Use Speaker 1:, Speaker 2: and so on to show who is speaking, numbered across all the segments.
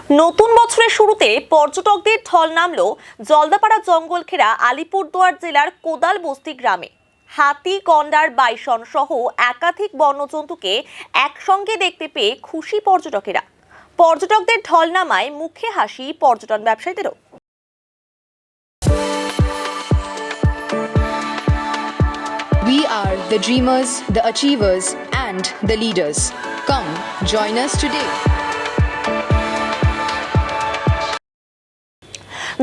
Speaker 1: নতুন বছরের শুরুতে পর্যটকদের ঢল নামল জলদাপাড়া জঙ্গল ঘেরা আলিপুরদুয়ার জেলার কোদালবস্তি গ্রামে। হাতি, গন্ডার, বাইসন সহ একাধিক বন্যজন্তুকে একসঙ্গে দেখতে পেয়ে খুশি পর্যটকেরা। পর্যটকদের ঢল নামায় মুখে হাসি পর্যটন ব্যবসায়ীদেরও।
Speaker 2: We are the dreamers, the achievers, and the leaders. Come, join us today.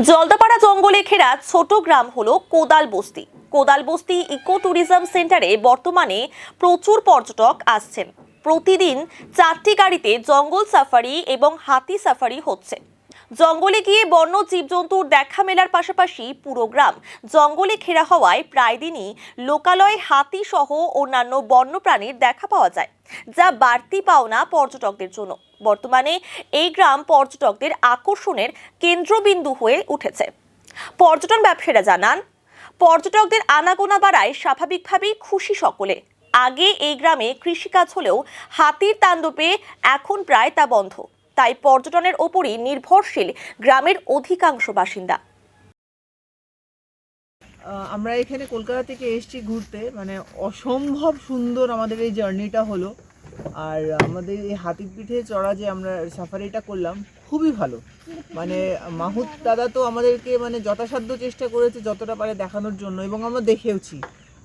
Speaker 1: Jaldapara জঙ্গলে ঘেরা ছোট গ্রাম হলো কোদালবস্তি। কোদালবস্তি ইকো ট্যুরিজম সেন্টারে বর্তমানে প্রচুর পর্যটক আসছেন। প্রতিদিন 4টি গাড়িতে জঙ্গল সাফারি এবং হাতি সাফারি হচ্ছে। জঙ্গলে গিয়ে বন্য জীবজন্তুর দেখা মেলার পাশাপাশি পুরো গ্রাম জঙ্গলে ঘেরা হওয়ায় প্রায় দিনই লোকালয়ে হাতি সহ অন্যান্য বন্যপ্রাণীর দেখা পাওয়া যায়, যা বাড়তি পাওনা পর্যটকদের জন্য। বর্তমানে এই গ্রাম পর্যটকদের আকর্ষণের কেন্দ্রবিন্দু হয়ে উঠেছে। পর্যটন ব্যবসায়ীরা জানান, পর্যটকদের আনাগোনা বাড়ায় স্বাভাবিকভাবেই খুশি সকলে। আগে এই গ্রামে কৃষিকাজ হলেও হাতির তাণ্ডবে এখন প্রায় তা বন্ধ। তাই পর্যটনের ওপরই নির্ভরশীল গ্রামের অধিকাংশ বাসিন্দা।
Speaker 3: আমরা এখানে কলকাতা থেকে এসেছি ঘুরতে, মানে অসম্ভব সুন্দর আমাদের এই জার্নিটা হলো। আর আমাদের এই হাতির পিঠে চড়া যে আমরা সাফারিটা করলাম খুবই ভালো। মানে মাহুত দাদা তো আমাদেরকে মানে যথাসাধ্য চেষ্টা করেছে যতটা পারে দেখানোর জন্য, এবং আমরা দেখেওছি।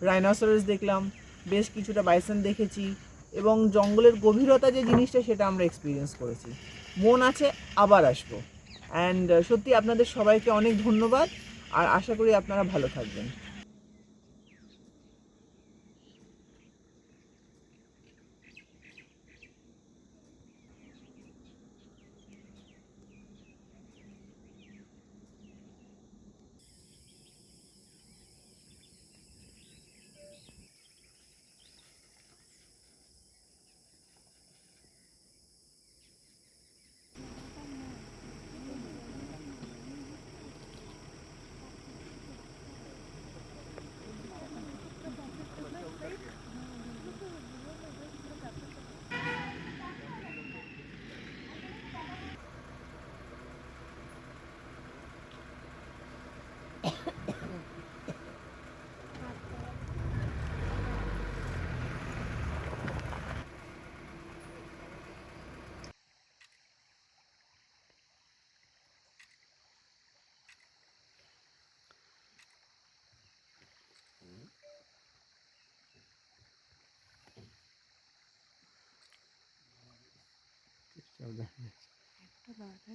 Speaker 3: রাইনোসরাস দেখলাম, বেশ কিছুটা বাইসন দেখেছি, এবং জঙ্গলের গভীরতা যে জিনিসটা সেটা আমরা এক্সপিরিয়েন্স করেছি। মন আছে আবার আসবো। অ্যান্ড সত্যি আপনাদের সবাইকে অনেক ধন্যবাদ, আর আশা করি আপনারা ভালো থাকবেন।
Speaker 4: একটা